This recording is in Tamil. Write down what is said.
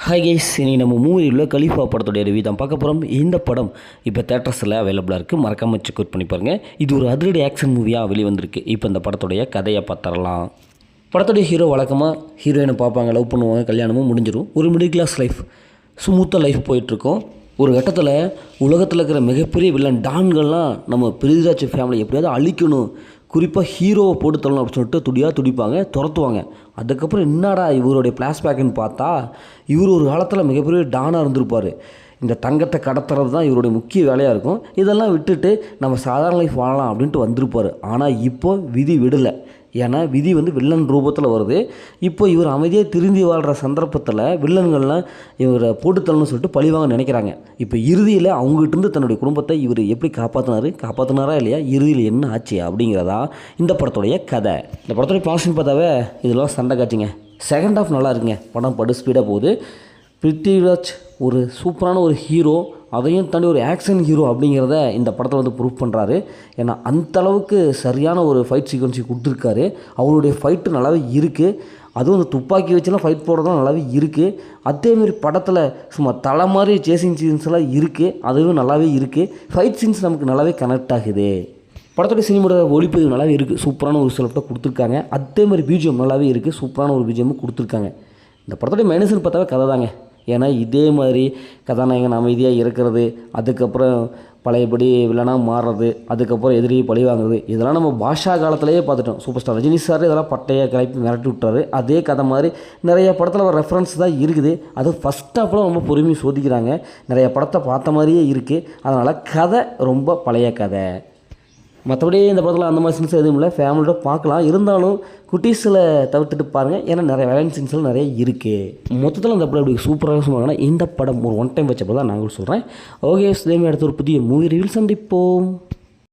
ஹாய் கைஸ், இனி நம்ம மூவியில் கலீஃபா படத்துடைய ரிவ்யூ தான் பார்க்க போகிறோம். இந்த படம் இப்போ தேட்டர்ஸில் அவைலபிளாக இருக்குது. மறக்காமல் செக் அவுட் பண்ணி பாருங்கள். இது ஒரு அதிரடி ஆக்ஷன் மூவியாக வெளிவந்திருக்கு. இப்போ இந்த படத்துடைய கதையை பார்த்துடலாம். படத்துடைய ஹீரோ வழக்கமாக ஹீரோயினை பார்ப்பாங்க, லவ் பண்ணுவாங்க, கல்யாணமும் முடிஞ்சிடும். ஒரு மிடில் கிளாஸ் லைஃப், ஸ்மூத்தாக லைஃப் போயிட்டுருக்கோம். ஒரு கட்டத்தில் உலகத்தில் இருக்கிற மிகப்பெரிய வில்லன் டான்கள்லாம் நம்ம பிரிதிராஜ் ஃபேமிலி எப்படியாவது அழிக்கணும், குறிப்பாக ஹீரோவை போட்டு தள்ளணும் அப்படின்னு சொல்லிட்டு துடிப்பாங்க, துரத்துவாங்க. அதுக்கப்புறம் என்னடா இவருடைய ஃப்ளாஷ்பேக்குன்னு பார்த்தா, இவர் ஒரு காலத்தில் மிகப்பெரிய டானாக இருந்திருப்பார். இந்த தங்கத்தை கடத்துறது தான் இவருடைய முக்கிய வேலையாக இருக்கும். இதெல்லாம் விட்டுட்டு நம்ம சாதாரண லைஃப் வாழலாம் அப்படின்ட்டு வந்திருப்பார். ஆனால் இப்போ விதி விடலை. ஏன்னா விதி வில்லன் ரூபத்தில் வருது. இப்போ இவர் அமைதியாக திரும்பி வாழ்கிற சந்தர்ப்பத்தில் வில்லன்கள்லாம் இவரை போட்டுத்தரணும்னு சொல்லிட்டு பழிவாங்க நினைக்கிறாங்க. இப்போ இறுதியில் அவங்ககிட்டருந்து தன்னுடைய குடும்பத்தை இவர் எப்படி காப்பாற்றினாரா இல்லையா, இறுதியில் என்ன ஆச்சு அப்படிங்கிறதா இந்த படத்துடைய கதை. இந்த படத்துடைய பாஷன் பார்த்தாவே இதெல்லாம் சண்டை காட்சிங்க. செகண்ட் ஹாஃப் நல்லா இருக்குங்க. படம் படு ஸ்பீடாக போகுது. பிருத்திவிராஜ் ஒரு சூப்பரான ஒரு ஹீரோ, அதையும் தாண்டி ஒரு ஆக்ஷன் ஹீரோ அப்படிங்கிறத இந்த படத்தில் ப்ரூவ் பண்ணுறாரு. ஏன்னா அந்தளவுக்கு சரியான ஒரு ஃபைட் சீக்வன்ஸி கொடுத்துருக்காரு. அவருடைய ஃபைட்டு நல்லாவே இருக்குது. அதுவும் அந்த துப்பாக்கி வச்சுலாம் ஃபைட் போடுறதும் நல்லாவே இருக்குது. அதேமாரி படத்தில் சும்மா தலை மாதிரி சேசிங் சீன்ஸ்லாம் இருக்குது, அதுவும் நல்லாவே இருக்குது. ஃபைட் சீன்ஸ் நமக்கு நல்லாவே கனெக்ட் ஆகுது. படத்துடைய சினிமாவோட ஒளிப்பதிவு நல்லாவே இருக்குது. சூப்பரான ஒரு செலக்டாக கொடுத்துருக்காங்க. அதேமாதிரி பிஜிஎம் நல்லாவே இருக்குது. சூப்பரான ஒரு பிஜிஎம் கொடுத்துருக்காங்க. இந்த படத்துடைய மைனஸ்ன்னு பார்த்தாவே கதை தாங்க. ஏன்னா இதே மாதிரி கதாநாயகன் அமைதியாக இருக்கிறது, அதுக்கப்புறம் பழையபடி வில்லனாக மாறுறது, அதுக்கப்புறம் எதிரியை பழி வாங்குறது, இதெல்லாம் நம்ம பாஷா காலத்திலேயே பார்த்துட்டோம். சூப்பர் ஸ்டார் ரஜினி சார் இதெல்லாம் பட்டையை கிளப்பி மிரட்டி விட்டாரு. அதே கதை மாதிரி நிறைய படத்தில் ஒரு ரெஃபரன்ஸ் தான் இருக்குது. அது ஃபஸ்ட் ஹாஃபில் ரொம்ப பொறுமையை சோதிக்கிறாங்க. நிறைய படத்தை பார்த்த மாதிரியே இருக்குது. அதனால் கதை ரொம்ப பழைய கதை. மற்றபடி இந்த படத்தில் அந்த மாதிரி சீன்ஸ் எதுவும் இல்லை. ஃபேமிலியோட பார்க்கலாம். இருந்தாலும் குட்டீஸில் தவிர்த்துட்டு பாருங்கள். ஏன்னா நிறைய வேலைன் சீன்ஸ்லாம் நிறைய இருக்குது. மொத்தத்தில் இந்த படம் இப்படி சூப்பராக சொல்லுவாங்கன்னா இந்த படம் ஒரு ஒன் டைம் வச்சப்போ தான் நாங்கள் சொல்கிறேன். ஓகே, இதேமாதிரி அடுத்த ஒரு புதிய மூவி ரிவ்யூ சந்திப்போம்.